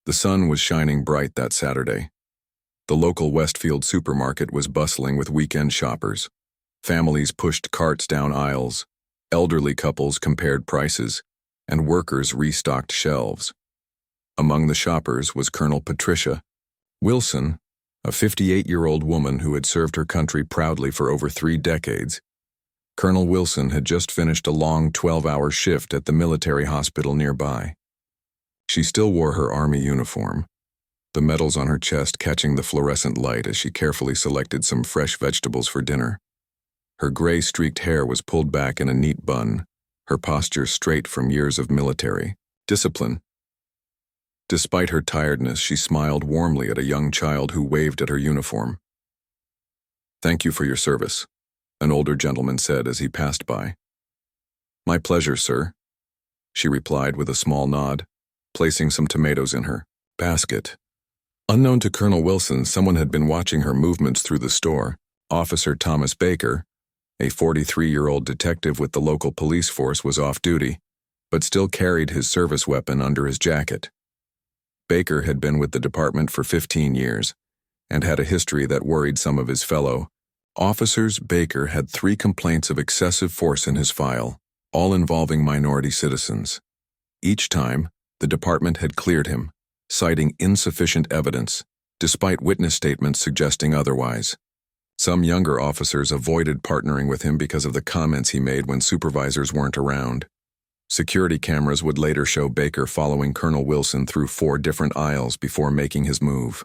The sun was shining bright that Saturday. The local Westfield supermarket was bustling with weekend shoppers. Families pushed carts down aisles, elderly couples compared prices, and workers restocked shelves. Among the shoppers was Colonel Patricia Wilson, a 58-year-old woman who had served her country proudly for over 3 decades. Colonel Wilson had just finished a long 12-hour shift at the military hospital nearby. She still wore her Army uniform, the medals on her chest catching the fluorescent light as she carefully selected some fresh vegetables for dinner. Her gray-streaked hair was pulled back in a neat bun, her posture straight from years of military discipline. Despite her tiredness, she smiled warmly at a young child who waved at her uniform. "Thank you for your service," an older gentleman said as he passed by. "My pleasure, sir," she replied with a small nod, placing some tomatoes in her basket. Unknown to Colonel Wilson, someone had been watching her movements through the store. Officer Thomas Baker, a 43-year-old detective with the local police force, was off duty, but still carried his service weapon under his jacket. Baker had been with the department for 15 years and had a history that worried some of his fellow officers. Baker had 3 complaints of excessive force in his file, all involving minority citizens. Each time, the department had cleared him, citing insufficient evidence, despite witness statements suggesting otherwise. Some younger officers avoided partnering with him because of the comments he made when supervisors weren't around. Security cameras would later show Baker following Colonel Wilson through 4 different aisles before making his move.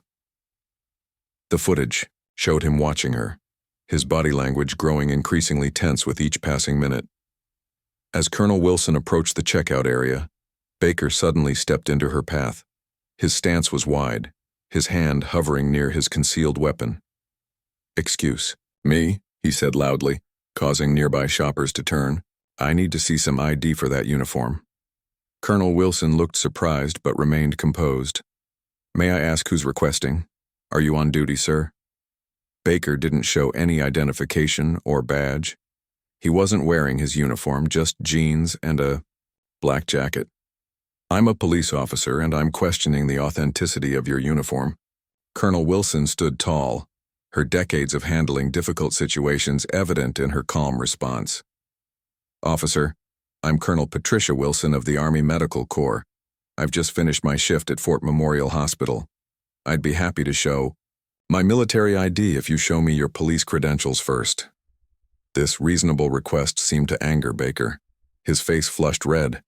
The footage showed him watching her, his body language growing increasingly tense with each passing minute. As Colonel Wilson approached the checkout area, Baker suddenly stepped into her path. His stance was wide, his hand hovering near his concealed weapon. "Excuse me," he said loudly, causing nearby shoppers to turn. "I need to see some ID for that uniform." Colonel Wilson looked surprised but remained composed. "May I ask who's requesting? Are you on duty, sir?" Baker didn't show any identification or badge. He wasn't wearing his uniform, just jeans and a black jacket. "I'm a police officer and I'm questioning the authenticity of your uniform." Colonel Wilson stood tall, her decades of handling difficult situations evident in her calm response. "Officer, I'm Colonel Patricia Wilson of the Army Medical Corps. I've just finished my shift at Fort Memorial Hospital. I'd be happy to show my military ID if you show me your police credentials first." This reasonable request seemed to anger Baker. His face flushed red.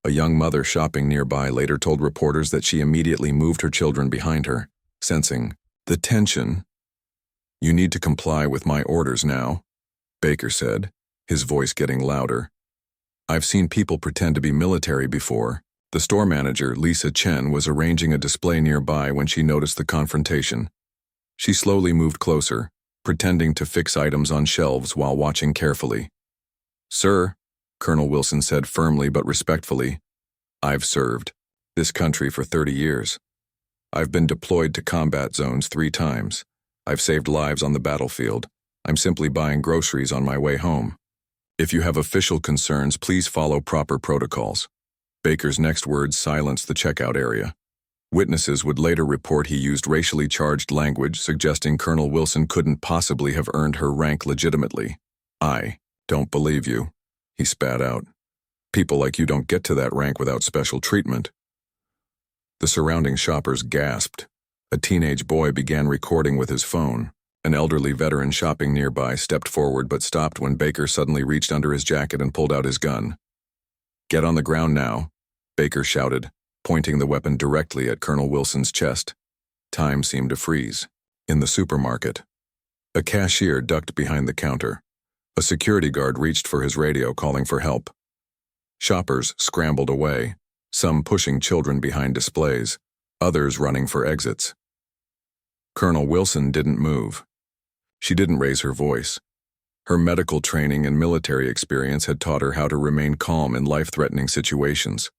A young mother shopping nearby later told reporters that she immediately moved her children behind her, sensing the tension. "You need to comply with my orders now," Baker said, his voice getting louder. "I've seen people pretend to be military before." The store manager, Lisa Chen, was arranging a display nearby when she noticed the confrontation. She slowly moved closer, pretending to fix items on shelves while watching carefully. "Sir," Colonel Wilson said firmly but respectfully, "I've served this country for 30 years. I've been deployed to combat zones 3 times. I've saved lives on the battlefield. I'm simply buying groceries on my way home. If you have official concerns, please follow proper protocols." Baker's next words silenced the checkout area. Witnesses would later report he used racially charged language, suggesting Colonel Wilson couldn't possibly have earned her rank legitimately. "I don't believe you," he spat out. "People like you don't get to that rank without special treatment." The surrounding shoppers gasped. A teenage boy began recording with his phone. An elderly veteran shopping nearby stepped forward but stopped when Baker suddenly reached under his jacket and pulled out his gun. "Get on the ground now," Baker shouted, pointing the weapon directly at Colonel Wilson's chest. Time seemed to freeze. In the supermarket, a cashier ducked behind the counter. A security guard reached for his radio, calling for help. Shoppers scrambled away, some pushing children behind displays, others running for exits. Colonel Wilson didn't move. She didn't raise her voice. Her medical training and military experience had taught her how to remain calm in life-threatening situations.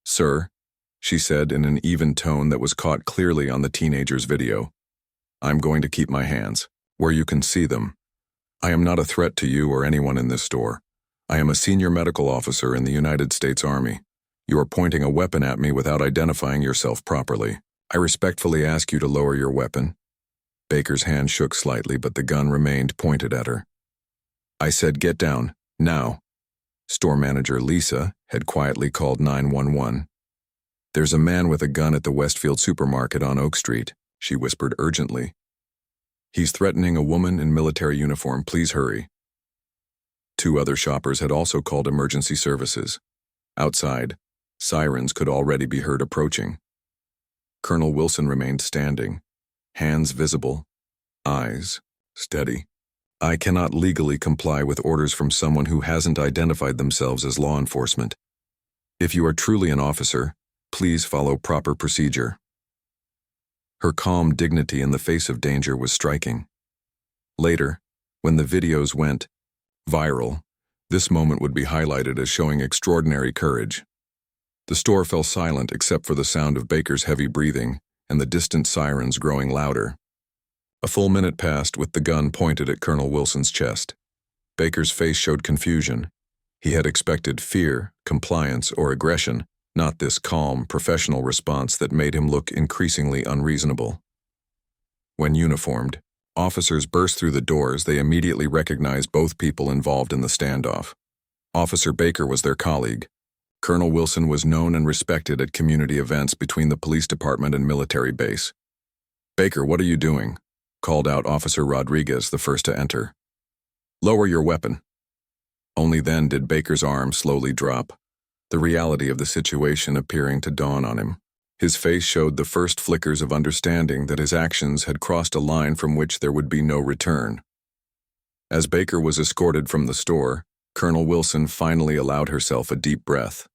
"Sir," she said in an even tone that was caught clearly on the teenager's video, "I'm going to keep my hands where you can see them. I am not a threat to you or anyone in this store. I am a senior medical officer in the United States Army. You are pointing a weapon at me without identifying yourself properly. I respectfully ask you to lower your weapon." Baker's hand shook slightly, but the gun remained pointed at her. "I said get down, now." Store manager Lisa had quietly called 911. "There's a man with a gun at the Westfield supermarket on Oak Street," she whispered urgently. "He's threatening a woman in military uniform. Please hurry." 2 other shoppers had also called emergency services. Outside, sirens could already be heard approaching. Colonel Wilson remained standing, hands visible, eyes steady. "I cannot legally comply with orders from someone who hasn't identified themselves as law enforcement. If you are truly an officer, please follow proper procedure." Her calm dignity in the face of danger was striking. Later, when the videos went viral, this moment would be highlighted as showing extraordinary courage. The store fell silent except for the sound of Baker's heavy breathing and the distant sirens growing louder. A full minute passed with the gun pointed at Colonel Wilson's chest. Baker's face showed confusion. He had expected fear, compliance, or aggression, not this calm, professional response that made him look increasingly unreasonable. When uniformed, officers burst through the doors. They immediately recognized both people involved in the standoff. Officer Baker was their colleague. Colonel Wilson was known and respected at community events between the police department and military base. "Baker, what are you doing?" called out Officer Rodriguez, the first to enter. "Lower your weapon." Only then did Baker's arm slowly drop, the reality of the situation appearing to dawn on him. His face showed the first flickers of understanding that his actions had crossed a line from which there would be no return. As Baker was escorted from the store, Colonel Wilson finally allowed herself a deep breath.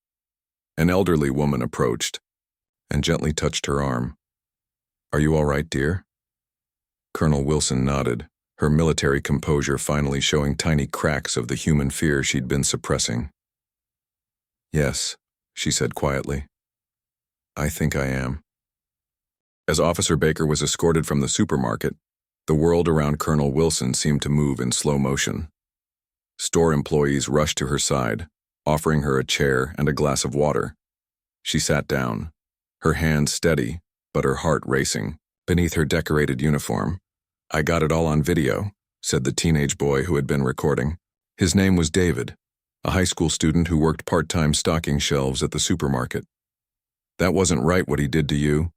An elderly woman approached and gently touched her arm. "Are you all right, dear?" Colonel Wilson nodded, her military composure finally showing tiny cracks of the human fear she'd been suppressing. "Yes," she said quietly. "I think I am." As Officer Baker was escorted from the supermarket, the world around Colonel Wilson seemed to move in slow motion. Store employees rushed to her side, offering her a chair and a glass of water. She sat down, her hands steady, but her heart racing, beneath her decorated uniform. "I got it all on video," said the teenage boy who had been recording. His name was David, a high school student who worked part-time stocking shelves at the supermarket. "That wasn't right what he did to you."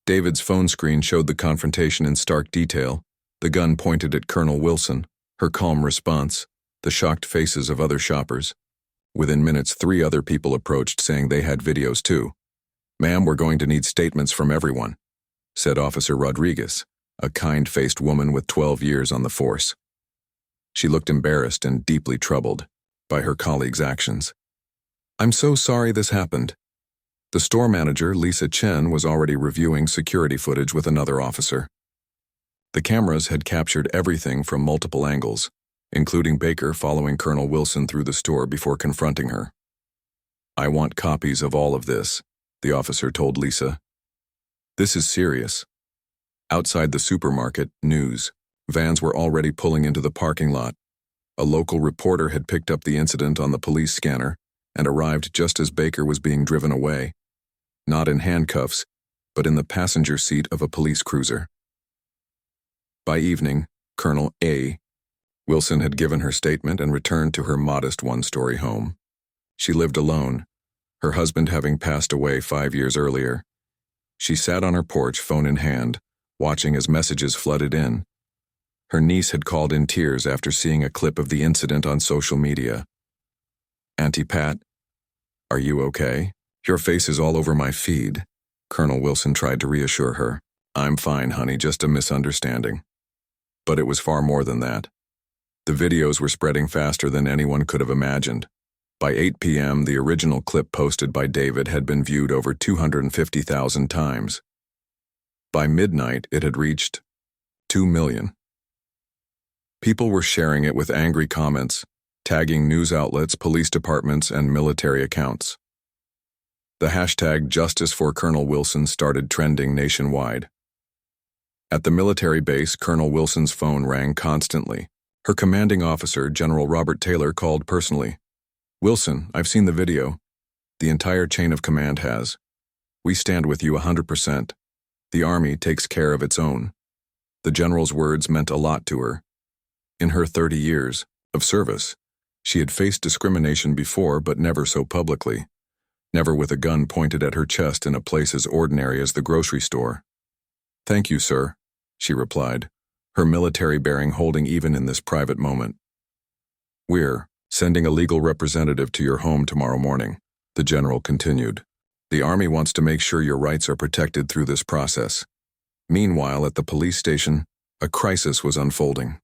David's phone screen showed the confrontation in stark detail, the gun pointed at Colonel Wilson, her calm response, the shocked faces of other shoppers. Within minutes, 3 other people approached saying they had videos too. "Ma'am, we're going to need statements from everyone," said Officer Rodriguez, a kind-faced woman with 12 years on the force. She looked embarrassed and deeply troubled by her colleagues' actions. "I'm so sorry this happened." The store manager, Lisa Chen, was already reviewing security footage with another officer. The cameras had captured everything from multiple angles, including Baker following Colonel Wilson through the store before confronting her. "I want copies of all of this," the officer told Lisa. "This is serious." Outside the supermarket, news vans were already pulling into the parking lot. A local reporter had picked up the incident on the police scanner and arrived just as Baker was being driven away, not in handcuffs, but in the passenger seat of a police cruiser. By evening, Colonel A. Wilson had given her statement and returned to her modest one-story home. She lived alone, her husband having passed away 5 years earlier. She sat on her porch, phone in hand, watching as messages flooded in. Her niece had called in tears after seeing a clip of the incident on social media. "Auntie Pat, are you okay? Your face is all over my feed." Colonel Wilson tried to reassure her. "I'm fine, honey, just a misunderstanding." But it was far more than that. The videos were spreading faster than anyone could have imagined. By 8 p.m., the original clip posted by David had been viewed over 250,000 times. By midnight, it had reached 2 million. People were sharing it with angry comments, tagging news outlets, police departments, and military accounts. The hashtag Justice for Colonel Wilson started trending nationwide. At the military base, Colonel Wilson's phone rang constantly. Her commanding officer, General Robert Taylor, called personally. "Wilson, I've seen the video. The entire chain of command has. We stand with you 100%. The Army takes care of its own. The general's words meant a lot to her. In her 30 years of service, she had faced discrimination before, but never so publicly. Never with a gun pointed at her chest in a place as ordinary as the grocery store. "Thank you, sir," she replied, her military bearing holding even in this private moment. "We're sending a legal representative to your home tomorrow morning," the general continued. "The Army wants to make sure your rights are protected through this process." Meanwhile, at the police station, a crisis was unfolding.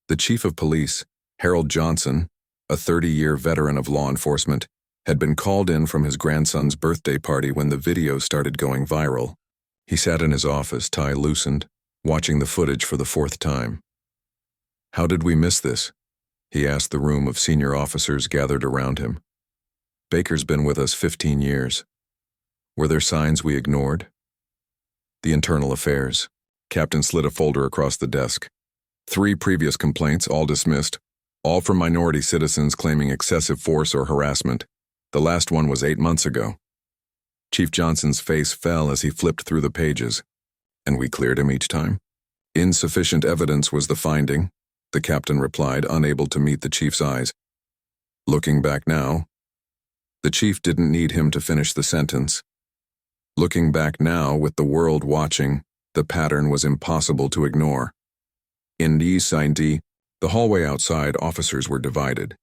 The chief of police, Harold Johnson, a 30-year veteran of law enforcement, had been called in from his grandson's birthday party when the video started going viral. He sat in his office, tie loosened, watching the footage for the 4th time. "How did we miss this?" he asked the room of senior officers gathered around him. "Baker's been with us 15 years. Were there signs we ignored?" "The internal affairs." Captain slid a folder across the desk. 3 previous complaints, all dismissed, all from minority citizens claiming excessive force or harassment. The last one was 8 months ago. Chief Johnson's face fell as he flipped through the pages. "And we cleared him each time?" "Insufficient evidence was the finding," the captain replied, unable to meet the chief's eyes. "Looking back now," the chief didn't need him to finish the sentence. Looking back now, with the world watching, the pattern was impossible to ignore. In the hallway outside, officers were divided.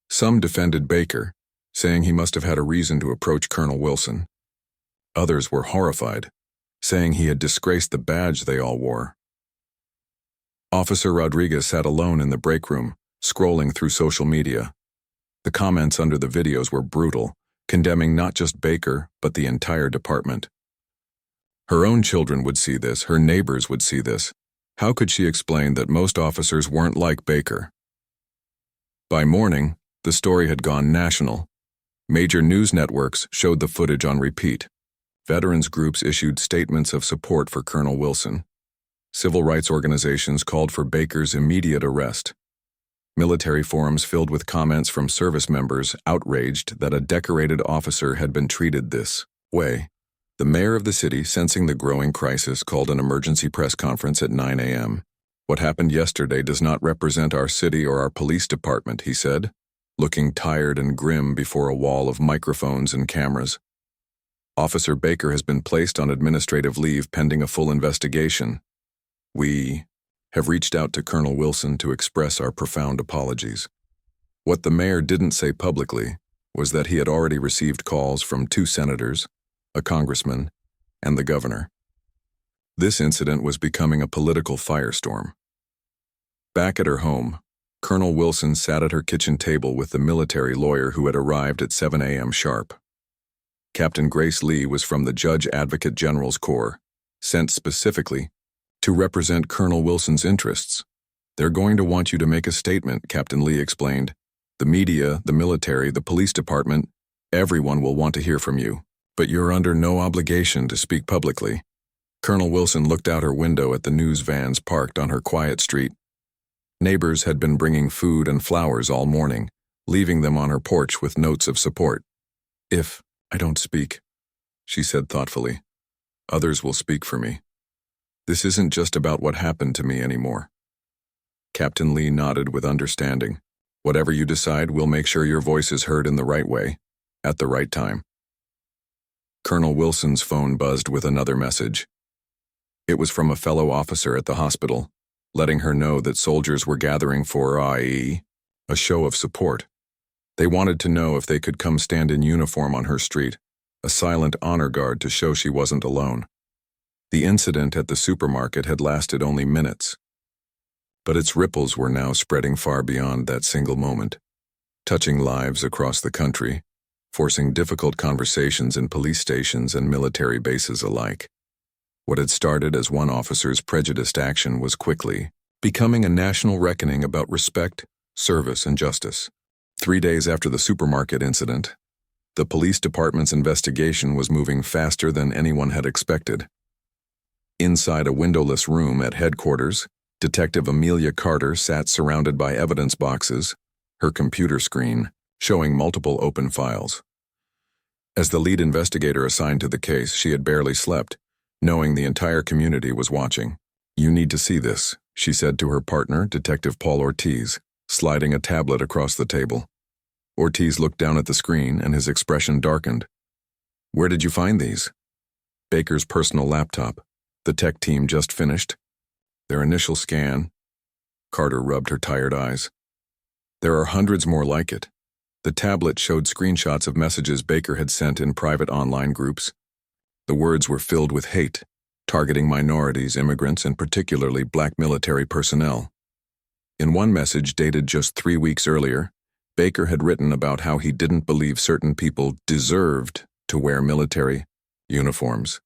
Some defended Baker, saying he must have had a reason to approach Colonel Wilson. Others were horrified, saying he had disgraced the badge they all wore. Officer Rodriguez sat alone in the break room, scrolling through social media. The comments under the videos were brutal, condemning not just Baker, but the entire department. Her own children would see this, her neighbors would see this. How could she explain that most officers weren't like Baker? By morning, the story had gone national. Major news networks showed the footage on repeat. Veterans groups issued statements of support for Colonel Wilson. Civil rights organizations called for Baker's immediate arrest. Military forums filled with comments from service members outraged that a decorated officer had been treated this way. The mayor of the city, sensing the growing crisis, called an emergency press conference at 9 a.m. "What happened yesterday does not represent our city or our police department," he said, looking tired and grim before a wall of microphones and cameras. "Officer Baker has been placed on administrative leave pending a full investigation. We have reached out to Colonel Wilson to express our profound apologies." What the mayor didn't say publicly was that he had already received calls from 2 senators, a congressman, and the governor. This incident was becoming a political firestorm. Back at her home, Colonel Wilson sat at her kitchen table with the military lawyer who had arrived at 7 a.m. sharp. Captain Grace Lee was from the Judge Advocate General's Corps, sent specifically to represent Colonel Wilson's interests. "They're going to want you to make a statement," Captain Lee explained. "The media, the military, the police department, everyone will want to hear from you, but you're under no obligation to speak publicly." Colonel Wilson looked out her window at the news vans parked on her quiet street. Neighbors had been bringing food and flowers all morning, leaving them on her porch with notes of support. "If I don't speak," she said thoughtfully, "others will speak for me. This isn't just about what happened to me anymore." Captain Lee nodded with understanding. "Whatever you decide, we'll make sure your voice is heard in the right way, at the right time." Colonel Wilson's phone buzzed with another message. It was from a fellow officer at the hospital, letting her know that soldiers were gathering for a show of support. They wanted to know if they could come stand in uniform on her street, a silent honor guard to show she wasn't alone. The incident at the supermarket had lasted only minutes, but its ripples were now spreading far beyond that single moment, touching lives across the country, forcing difficult conversations in police stations and military bases alike. What had started as one officer's prejudiced action was quickly becoming a national reckoning about respect, service, and justice. 3 days after the supermarket incident, the police department's investigation was moving faster than anyone had expected. Inside a windowless room at headquarters, Detective Amelia Carter sat surrounded by evidence boxes, her computer screen showing multiple open files. As the lead investigator assigned to the case, she had barely slept, knowing the entire community was watching. "You need to see this," she said to her partner, Detective Paul Ortiz, sliding a tablet across the table. Ortiz looked down at the screen and his expression darkened. "Where did you find these?" "Baker's personal laptop. The tech team just finished." "Their initial scan." Carter rubbed her tired eyes. "There are hundreds more like it." The tablet showed screenshots of messages Baker had sent in private online groups. The words were filled with hate, targeting minorities, immigrants, and particularly black military personnel. In one message dated just 3 weeks earlier, Baker had written about how he didn't believe certain people deserved to wear military uniforms.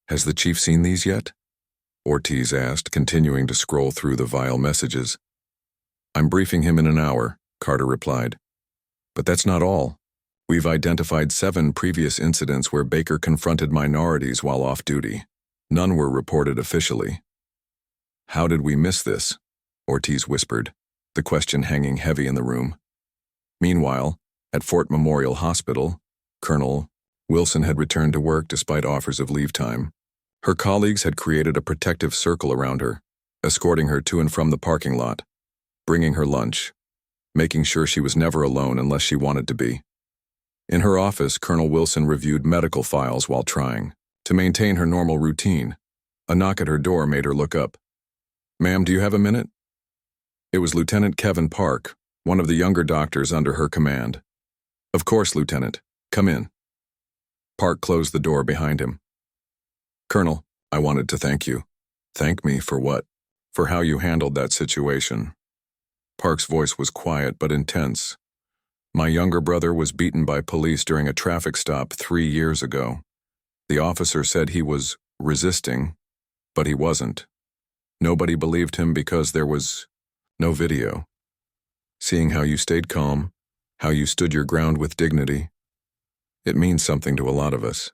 "Has the chief seen these yet?" Ortiz asked, continuing to scroll through the vile messages. "I'm briefing him in an hour," Carter replied. "But that's not all. We've identified 7 previous incidents where Baker confronted minorities while off duty. None were reported officially." "How did we miss this?" Ortiz whispered, the question hanging heavy in the room. Meanwhile, at Fort Memorial Hospital, Colonel Wilson had returned to work despite offers of leave time. Her colleagues had created a protective circle around her, escorting her to and from the parking lot, bringing her lunch, making sure she was never alone unless she wanted to be. In her office, Colonel Wilson reviewed medical files while trying to maintain her normal routine. A knock at her door made her look up. "Ma'am, do you have a minute?" It was Lieutenant Kevin Park, one of the younger doctors under her command. "Of course, Lieutenant. Come in." Park closed the door behind him. "Colonel, I wanted to thank you." "Thank me for what?" "For how you handled that situation." Park's voice was quiet but intense. "My younger brother was beaten by police during a traffic stop 3 years ago. The officer said he was resisting, but he wasn't. Nobody believed him because there was no video. Seeing how you stayed calm, how you stood your ground with dignity, it means something to a lot of us."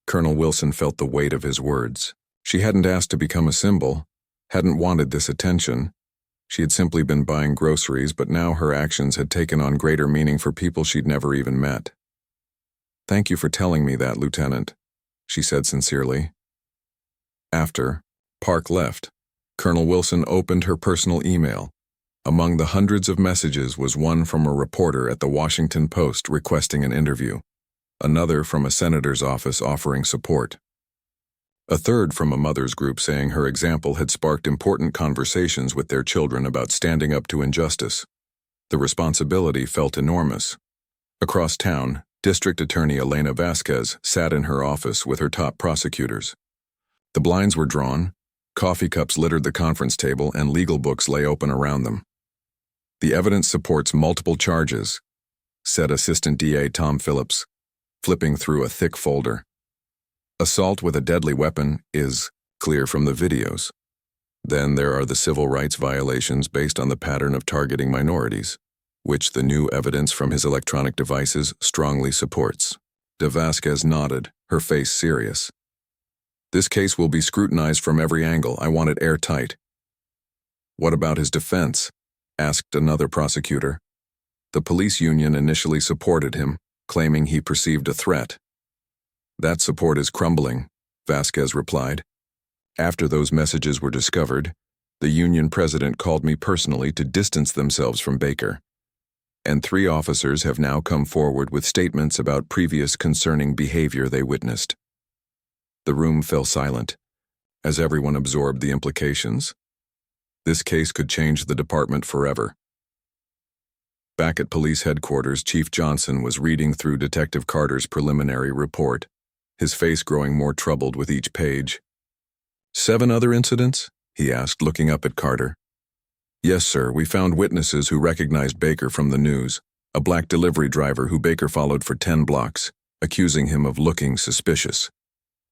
Colonel Wilson felt the weight of his words. She hadn't asked to become a symbol, hadn't wanted this attention. She had simply been buying groceries, but now her actions had taken on greater meaning for people she'd never even met. "Thank you for telling me that, Lieutenant," she said sincerely. After Park left, Colonel Wilson opened her personal email. Among the hundreds of messages was one from a reporter at the Washington Post requesting an interview, another from a senator's office offering support, a third from a mother's group saying her example had sparked important conversations with their children about standing up to injustice. The responsibility felt enormous. Across town, District Attorney Elena Vasquez sat in her office with her top prosecutors. The blinds were drawn, coffee cups littered the conference table, and legal books lay open around them. "The evidence supports multiple charges," said Assistant DA Tom Phillips, flipping through a thick folder. "Assault with a deadly weapon is clear from the videos. Then there are the civil rights violations based on the pattern of targeting minorities, which the new evidence from his electronic devices strongly supports." De Vasquez nodded, her face serious. "This case will be scrutinized from every angle. I want it airtight." "What about his defense?" asked another prosecutor. "The police union initially supported him, claiming he perceived a threat." "That support is crumbling," Vasquez replied. "After those messages were discovered, the union president called me personally to distance themselves from Baker, and 3 officers have now come forward with statements about previous concerning behavior they witnessed." The room fell silent, as everyone absorbed the implications. This case could change the department forever. Back at police headquarters, Chief Johnson was reading through Detective Carter's preliminary report, his face growing more troubled with each page. "7 other incidents?" he asked, looking up at Carter. "Yes, sir. We found witnesses who recognized Baker from the news, a black delivery driver who Baker followed for 10 blocks, accusing him of looking suspicious.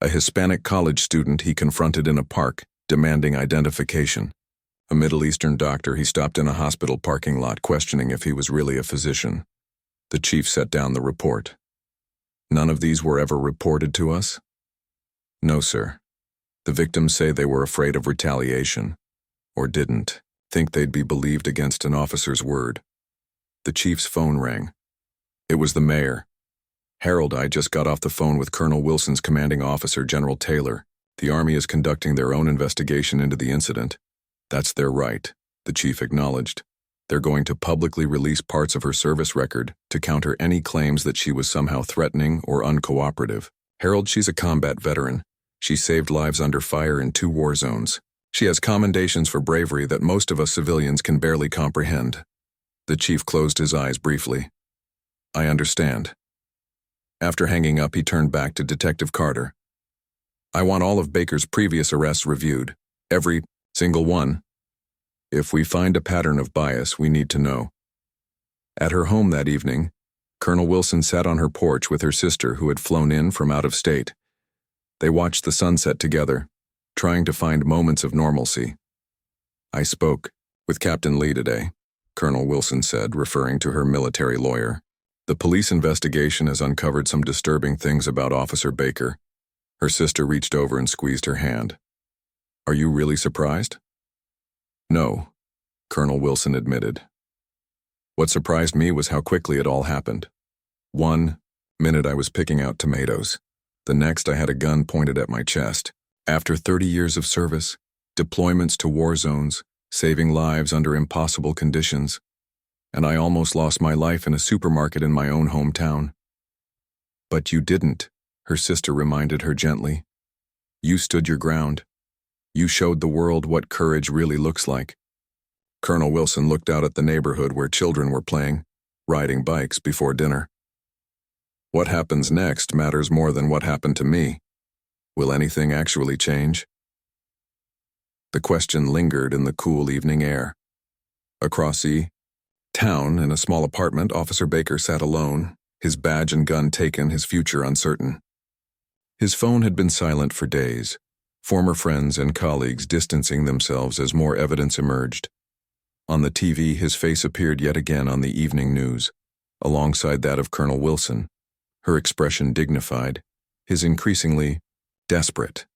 A Hispanic college student he confronted in a park, demanding identification. A Middle Eastern doctor he stopped in a hospital parking lot questioning if he was really a physician." The chief set down the report. "None of these were ever reported to us?" "No, sir. The victims say they were afraid of retaliation, or didn't think they'd be believed against an officer's word." The chief's phone rang. It was the mayor. Harold, I just got off the phone with Colonel Wilson's commanding officer, General Taylor. The Army is conducting their own investigation into the incident. That's their right, the chief acknowledged. They're going to publicly release parts of her service record to counter any claims that she was somehow threatening or uncooperative. Harold, she's a combat veteran. She saved lives under fire in 2 war zones. She has commendations for bravery that most of us civilians can barely comprehend. The chief closed his eyes briefly. I understand. After hanging up, he turned back to Detective Carter. I want all of Baker's previous arrests reviewed. Every single one. If we find a pattern of bias, we need to know. At her home that evening, Colonel Wilson sat on her porch with her sister who had flown in from out of state. They watched the sunset together, trying to find moments of normalcy. I spoke with Captain Lee today, Colonel Wilson said, referring to her military lawyer. The police investigation has uncovered some disturbing things about Officer Baker. Her sister reached over and squeezed her hand. Are you really surprised? No, Colonel Wilson admitted. What surprised me was how quickly it all happened. 1 minute I was picking out tomatoes. The next I had a gun pointed at my chest. After 30 years of service, deployments to war zones, saving lives under impossible conditions, and I almost lost my life in a supermarket in my own hometown. But you didn't, her sister reminded her gently. You stood your ground. You showed the world what courage really looks like. Colonel Wilson looked out at the neighborhood where children were playing, riding bikes before dinner. What happens next matters more than what happened to me. Will anything actually change? The question lingered in the cool evening air. Across the town, in a small apartment, Officer Baker sat alone, his badge and gun taken, his future uncertain. His phone had been silent for days, former friends and colleagues distancing themselves as more evidence emerged. On the TV, his face appeared yet again on the evening news, alongside that of Colonel Wilson, her expression dignified, his increasingly desperate.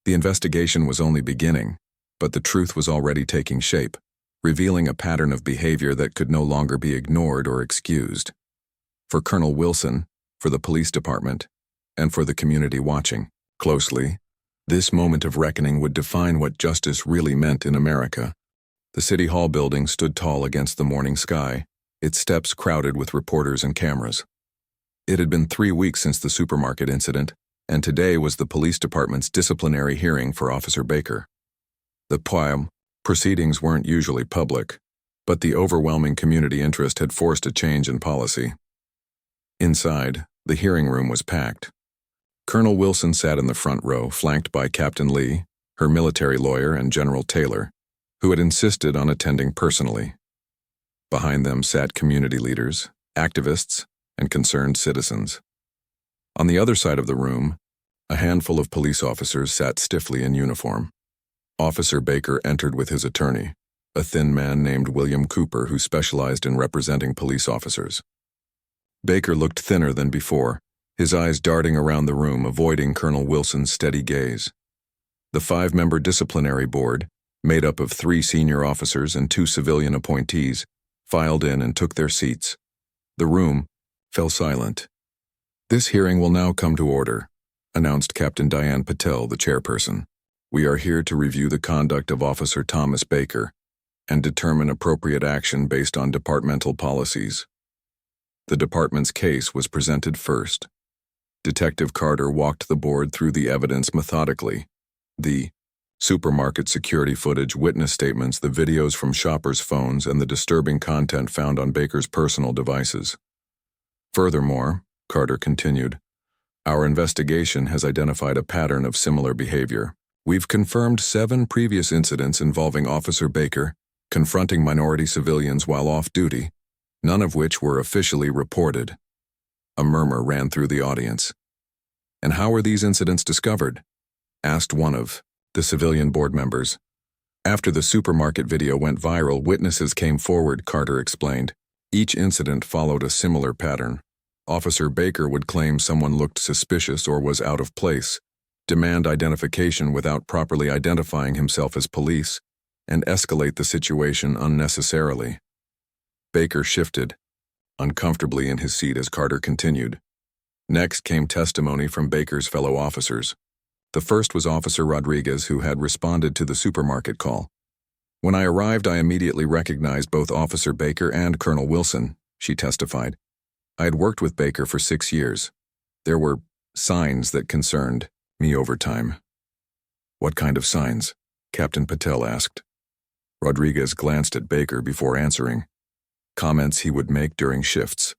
The investigation was only beginning, but the truth was already taking shape, revealing a pattern of behavior that could no longer be ignored or excused. For Colonel Wilson, for the police department, and for the community watching closely, this moment of reckoning would define what justice really meant in America. The City Hall building stood tall against the morning sky, its steps crowded with reporters and cameras. It had been 3 weeks since the supermarket incident, and today was the police department's disciplinary hearing for Officer Baker. The proceedings weren't usually public, but the overwhelming community interest had forced a change in policy. Inside, the hearing room was packed. Colonel Wilson sat in the front row, flanked by Captain Lee, her military lawyer, and General Taylor, who had insisted on attending personally. Behind them sat community leaders, activists, and concerned citizens. On the other side of the room, a handful of police officers sat stiffly in uniform. Officer Baker entered with his attorney, a thin man named William Cooper who specialized in representing police officers. Baker looked thinner than before, his eyes darting around the room, avoiding Colonel Wilson's steady gaze. The 5-member disciplinary board, made up of 3 senior officers and 2 civilian appointees, filed in and took their seats. The room fell silent. This hearing will now come to order, announced Captain Diane Patel, the chairperson. We are here to review the conduct of Officer Thomas Baker and determine appropriate action based on departmental policies. The department's case was presented first. Detective Carter walked the board through the evidence methodically. The supermarket security footage, witness statements, the videos from shoppers' phones, and the disturbing content found on Baker's personal devices. Furthermore, Carter continued, our investigation has identified a pattern of similar behavior. We've confirmed 7 previous incidents involving Officer Baker confronting minority civilians while off duty, none of which were officially reported. A murmur ran through the audience. And how were these incidents discovered? Asked one of the civilian board members. After the supermarket video went viral, witnesses came forward, Carter explained. Each incident followed a similar pattern. Officer Baker would claim someone looked suspicious or was out of place, demand identification without properly identifying himself as police, and escalate the situation unnecessarily. Baker shifted. uncomfortably in his seat as Carter continued. Next came testimony from Baker's fellow officers. The first was Officer Rodriguez, who had responded to the supermarket call. "When I arrived, I immediately recognized both Officer Baker and Colonel Wilson," she testified. "I had worked with Baker for 6 years. There were signs that concerned me over time." "What kind of signs?" Captain Patel asked. Rodriguez glanced at Baker before answering. Comments he would make during shifts,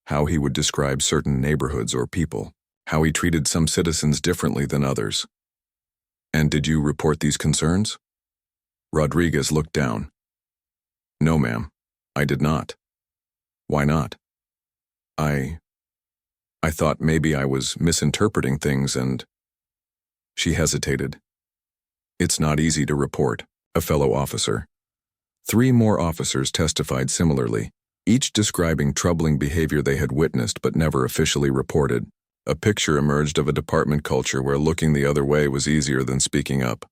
how he would describe certain neighborhoods or people, how he treated some citizens differently than others. "And did you report these concerns?" Rodriguez looked down. "No, ma'am, I did not." "Why not?" I thought maybe I was misinterpreting things and—" She hesitated. "It's not easy to report," a fellow officer. 3 more officers testified similarly, each describing troubling behavior they had witnessed but never officially reported. A picture emerged of a department culture where looking the other way was easier than speaking up.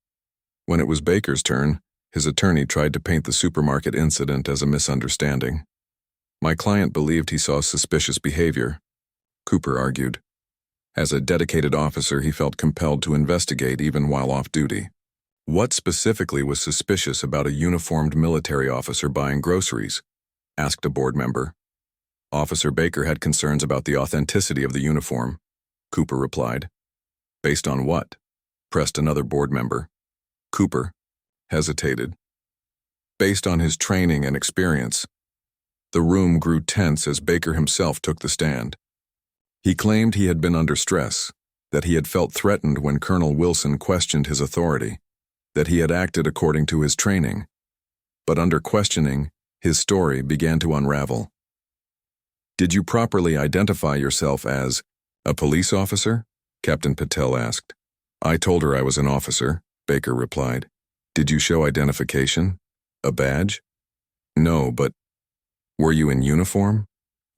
When it was Baker's turn, his attorney tried to paint the supermarket incident as a misunderstanding. "My client believed he saw suspicious behavior," Cooper argued. As a dedicated officer, he felt compelled to investigate even while off duty. "What specifically was suspicious about a uniformed military officer buying groceries?" asked a board member. "Officer Baker had concerns about the authenticity of the uniform," Cooper replied. "Based on what?" pressed another board member. Cooper hesitated. "Based on his training and experience." The room grew tense as Baker himself took the stand. He claimed he had been under stress, that he had felt threatened when Colonel Wilson questioned his authority, that he had acted according to his training. But under questioning, his story began to unravel. "Did you properly identify yourself as a police officer?" Captain Patel asked. "I told her I was an officer," Baker replied. "Did you show identification? A badge?" "No, but—" "Were you in uniform?"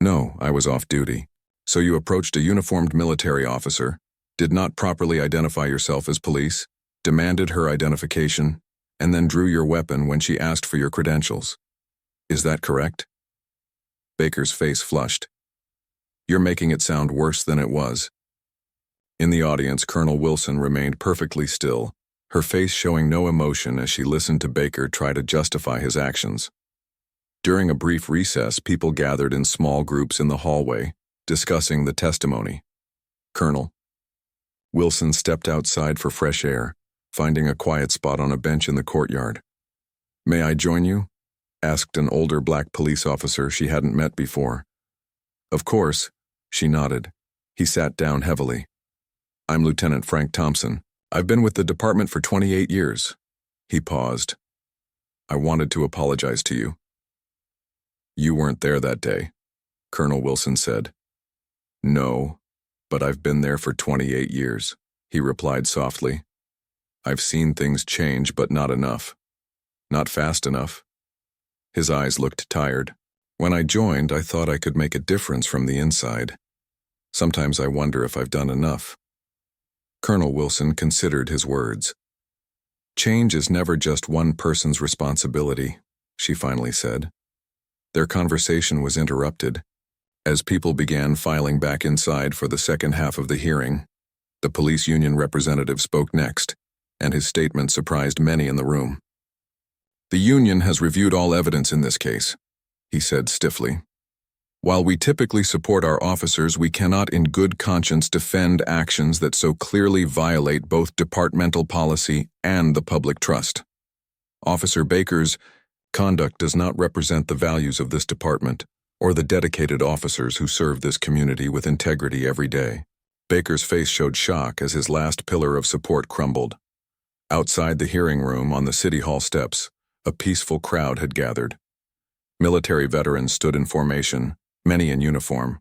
"No, I was off duty." "So you approached a uniformed military officer, did not properly identify yourself as police, demanded her identification, and then drew your weapon when she asked for your credentials. Is that correct?" Baker's face flushed. "You're making it sound worse than it was." In the audience, Colonel Wilson remained perfectly still, her face showing no emotion as she listened to Baker try to justify his actions. During a brief recess, people gathered in small groups in the hallway, discussing the testimony. "Colonel." Wilson stepped outside for fresh air, finding a quiet spot on a bench in the courtyard. "May I join you?" asked an older black police officer she hadn't met before. "Of course," she nodded. He sat down heavily. "I'm Lieutenant Frank Thompson. I've been with the department for 28 years. He paused. "I wanted to apologize to you." "You weren't there that day," Colonel Wilson said. "No, but I've been there for 28 years, he replied softly. "I've seen things change, but not enough. Not fast enough." His eyes looked tired. "When I joined, I thought I could make a difference from the inside. Sometimes I wonder if I've done enough." Colonel Wilson considered his words. "Change is never just one person's responsibility," she finally said. Their conversation was interrupted. As people began filing back inside for the second half of the hearing, the police union representative spoke next, and his statement surprised many in the room. "The union has reviewed all evidence in this case," he said stiffly. "While we typically support our officers, we cannot in good conscience defend actions that so clearly violate both departmental policy and the public trust. Officer Baker's conduct does not represent the values of this department or the dedicated officers who serve this community with integrity every day." Baker's face showed shock as his last pillar of support crumbled. Outside the hearing room on the City Hall steps, a peaceful crowd had gathered. Military veterans stood in formation, many in uniform.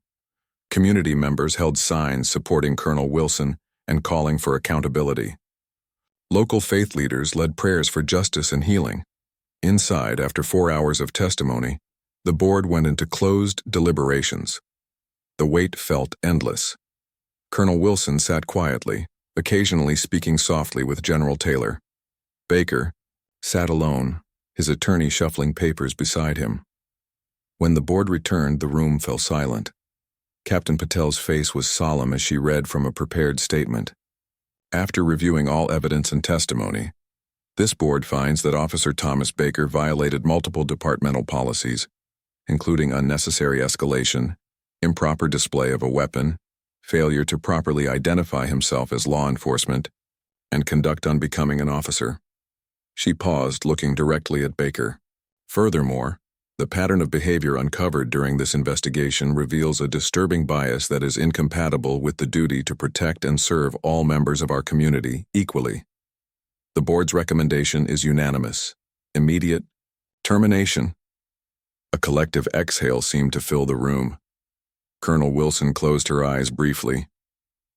Community members held signs supporting Colonel Wilson and calling for accountability. Local faith leaders led prayers for justice and healing. Inside, after 4 hours of testimony, the board went into closed deliberations. The wait felt endless. Colonel Wilson sat quietly, occasionally speaking softly with General Taylor. Baker sat alone, his attorney shuffling papers beside him. When the board returned, the room fell silent. Captain Patel's face was solemn as she read from a prepared statement. After reviewing all evidence and testimony, this board finds that Officer Thomas Baker violated multiple departmental policies, including unnecessary escalation, improper display of a weapon, failure to properly identify himself as law enforcement, and conduct unbecoming an officer. She paused, looking directly at Baker. Furthermore, the pattern of behavior uncovered during this investigation reveals a disturbing bias that is incompatible with the duty to protect and serve all members of our community equally. The board's recommendation is unanimous. Immediate termination. A collective exhale seemed to fill the room. Colonel Wilson closed her eyes briefly.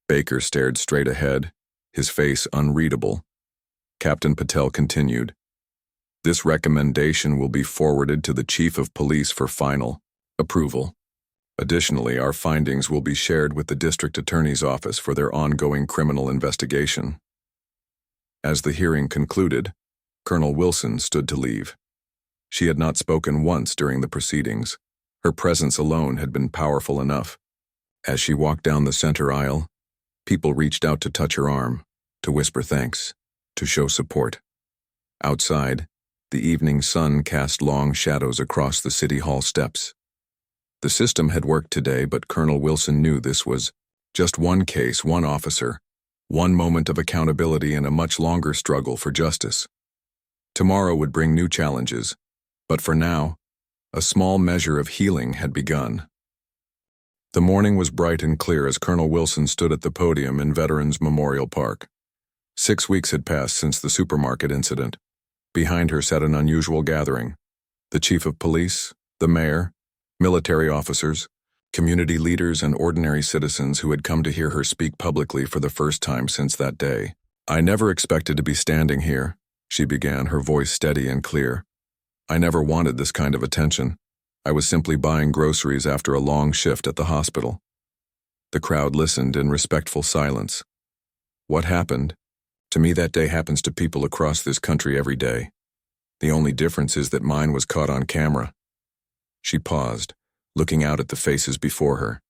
Baker stared straight ahead, his face unreadable. Captain Patel continued. This recommendation will be forwarded to the Chief of Police for final approval. Additionally, our findings will be shared with the District Attorney's Office for their ongoing criminal investigation. As the hearing concluded, Colonel Wilson stood to leave. She had not spoken once during the proceedings. Her presence alone had been powerful enough. As she walked down the center aisle, people reached out to touch her arm, to whisper thanks, to show support. Outside, the evening sun cast long shadows across the City Hall steps. The system had worked today, but Colonel Wilson knew this was just one case, one officer, one moment of accountability and a much longer struggle for justice. Tomorrow would bring new challenges, but for now, a small measure of healing had begun. The morning was bright and clear as Colonel Wilson stood at the podium in Veterans Memorial Park. 6 weeks had passed since the supermarket incident. Behind her sat an unusual gathering. The Chief of Police, the Mayor, military officers, community leaders, and ordinary citizens who had come to hear her speak publicly for the first time since that day. "I never expected to be standing here," she began, her voice steady and clear. "I never wanted this kind of attention. I was simply buying groceries after a long shift at the hospital." The crowd listened in respectful silence. What happened? To me, that day happens to people across this country every day. The only difference is that mine was caught on camera. She paused, looking out at the faces before her.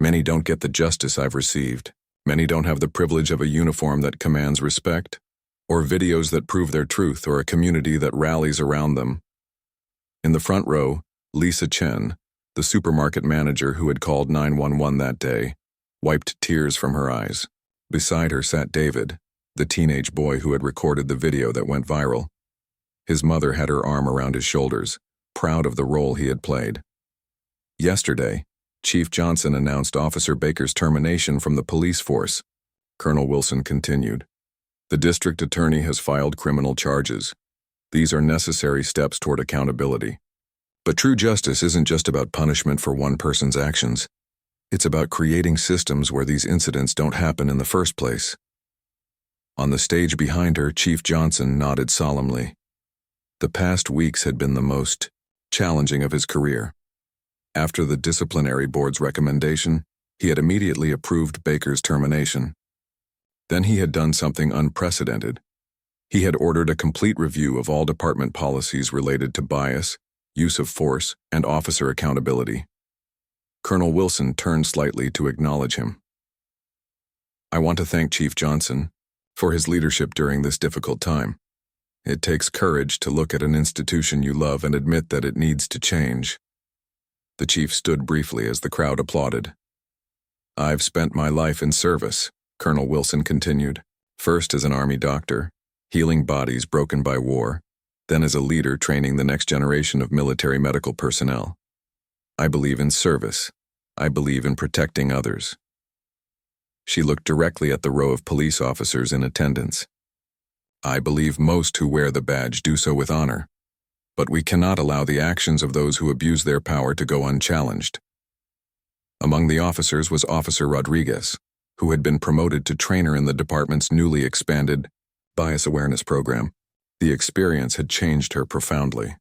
Many don't get the justice I've received. Many don't have the privilege of a uniform that commands respect, or videos that prove their truth, or a community that rallies around them. In the front row, Lisa Chen, the supermarket manager who had called 911 that day, wiped tears from her eyes. Beside her sat David, the teenage boy who had recorded the video that went viral. His mother had her arm around his shoulders, proud of the role he had played. Yesterday, Chief Johnson announced Officer Baker's termination from the police force. Colonel Wilson continued. The district attorney has filed criminal charges. These are necessary steps toward accountability. But true justice isn't just about punishment for one person's actions. It's about creating systems where these incidents don't happen in the first place. On the stage behind her, Chief Johnson nodded solemnly. The past weeks had been the most challenging of his career. After the disciplinary board's recommendation, he had immediately approved Baker's termination. Then he had done something unprecedented. He had ordered a complete review of all department policies related to bias, use of force, and officer accountability. Colonel Wilson turned slightly to acknowledge him. "I want to thank Chief Johnson for his leadership during this difficult time. It takes courage to look at an institution you love and admit that it needs to change." The chief stood briefly as the crowd applauded. "I've spent my life in service," Colonel Wilson continued, "first as an Army doctor, healing bodies broken by war, then as a leader training the next generation of military medical personnel. I believe in service. I believe in protecting others." She looked directly at the row of police officers in attendance. "I believe most who wear the badge do so with honor, but we cannot allow the actions of those who abuse their power to go unchallenged." Among the officers was Officer Rodriguez, who had been promoted to trainer in the department's newly expanded bias awareness program. The experience had changed her profoundly.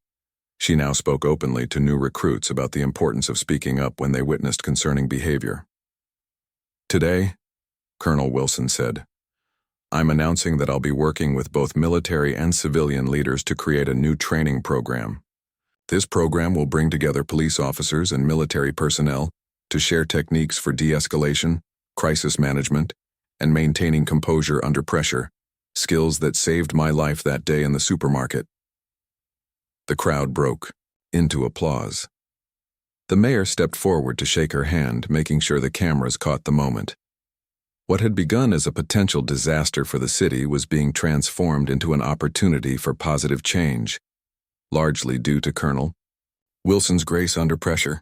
She now spoke openly to new recruits about the importance of speaking up when they witnessed concerning behavior. "Today," Colonel Wilson said, "I'm announcing that I'll be working with both military and civilian leaders to create a new training program. This program will bring together police officers and military personnel to share techniques for de-escalation, crisis management, and maintaining composure under pressure, skills that saved my life that day in the supermarket. The crowd broke into applause. The mayor stepped forward to shake her hand, making sure the cameras caught the moment. What had begun as a potential disaster for the city was being transformed into an opportunity for positive change, largely due to Colonel Wilson's grace under pressure.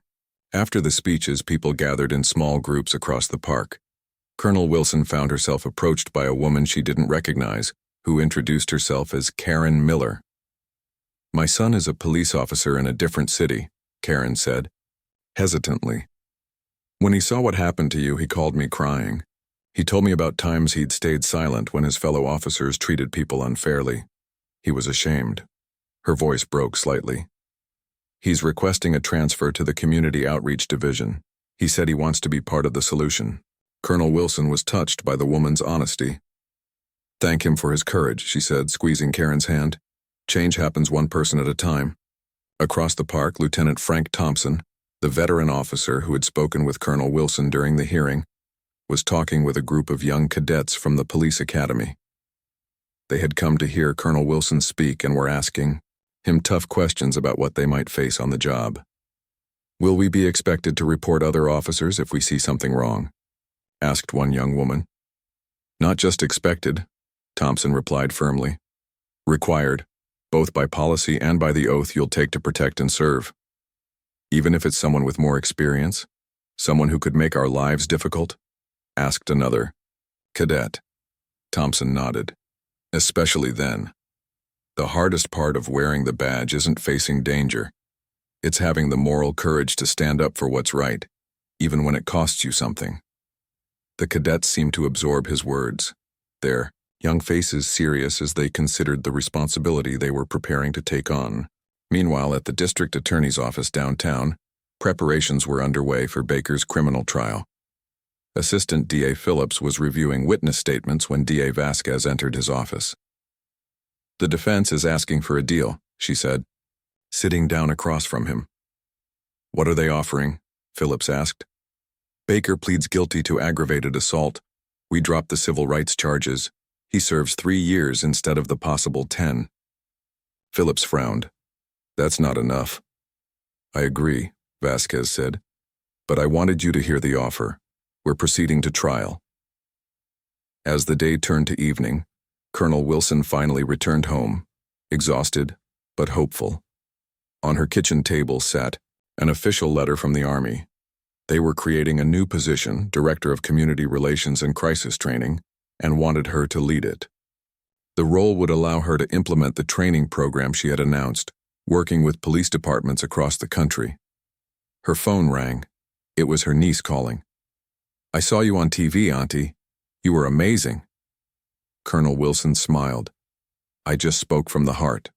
After the speeches, people gathered in small groups across the park. Colonel Wilson found herself approached by a woman she didn't recognize, who introduced herself as Karen Miller. "My son is a police officer in a different city," Karen said, hesitantly. "When he saw what happened to you, he called me crying. He told me about times he'd stayed silent when his fellow officers treated people unfairly. He was ashamed." Her voice broke slightly. "He's requesting a transfer to the Community Outreach Division. He said he wants to be part of the solution." Colonel Wilson was touched by the woman's honesty. "Thank him for his courage," she said, squeezing Karen's hand. "Change happens one person at a time." Across the park, Lieutenant Frank Thompson, the veteran officer who had spoken with Colonel Wilson during the hearing, was talking with a group of young cadets from the police academy. They had come to hear Colonel Wilson speak and were asking him tough questions about what they might face on the job. "Will we be expected to report other officers if we see something wrong?" asked one young woman. "Not just expected," Thompson replied firmly. "Required, both by policy and by the oath you'll take to protect and serve. Even if it's someone with more experience, someone who could make our lives difficult?" asked another cadet. Thompson nodded. "Especially then. The hardest part of wearing the badge isn't facing danger. It's having the moral courage to stand up for what's right, even when it costs you something." The cadets seemed to absorb his words, their young faces serious as they considered the responsibility they were preparing to take on. Meanwhile, at the district attorney's office downtown, preparations were underway for Baker's criminal trial. Assistant DA Phillips was reviewing witness statements when DA Vasquez entered his office. "The defense is asking for a deal," she said, sitting down across from him. "What are they offering?" Phillips asked. "Baker pleads guilty to aggravated assault. We dropped the civil rights charges. He serves 3 years instead of the possible 10. Phillips frowned. "That's not enough." "I agree," Vasquez said. "But I wanted you to hear the offer. We're proceeding to trial." As the day turned to evening, Colonel Wilson finally returned home, exhausted but hopeful. On her kitchen table sat an official letter from the Army. They were creating a new position, Director of Community Relations and Crisis Training, and wanted her to lead it. The role would allow her to implement the training program she had announced, working with police departments across the country. Her phone rang. It was her niece calling. "I saw you on TV, Auntie. You were amazing." Colonel Wilson smiled. "I just spoke from the heart."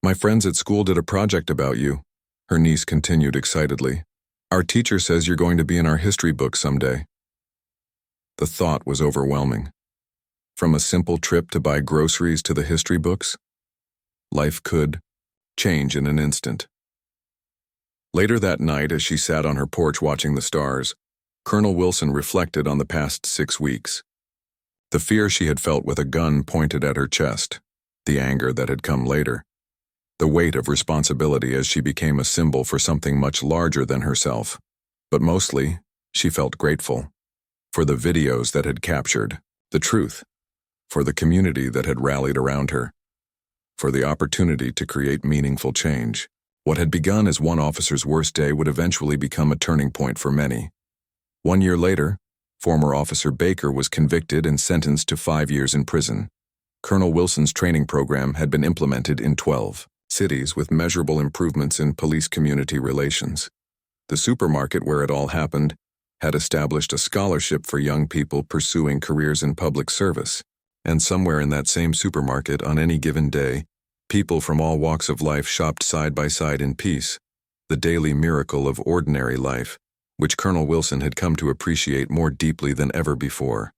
"My friends at school did a project about you," her niece continued excitedly. "Our teacher says you're going to be in our history book someday." The thought was overwhelming. From a simple trip to buy groceries to the history books, life could change in an instant. Later that night, as she sat on her porch watching the stars, Colonel Wilson reflected on the past 6 weeks. The fear she had felt with a gun pointed at her chest, the anger that had come later, the weight of responsibility as she became a symbol for something much larger than herself. But mostly, she felt grateful for the videos that had captured the truth, for the community that had rallied around her, for the opportunity to create meaningful change. What had begun as one officer's worst day would eventually become a turning point for many. 1 year later, former Officer Baker was convicted and sentenced to 5 years in prison. Colonel Wilson's training program had been implemented in 12 cities with measurable improvements in police-community relations. The supermarket where it all happened had established a scholarship for young people pursuing careers in public service. And somewhere in that same supermarket on any given day, people from all walks of life shopped side by side in peace, the daily miracle of ordinary life, which Colonel Wilson had come to appreciate more deeply than ever before.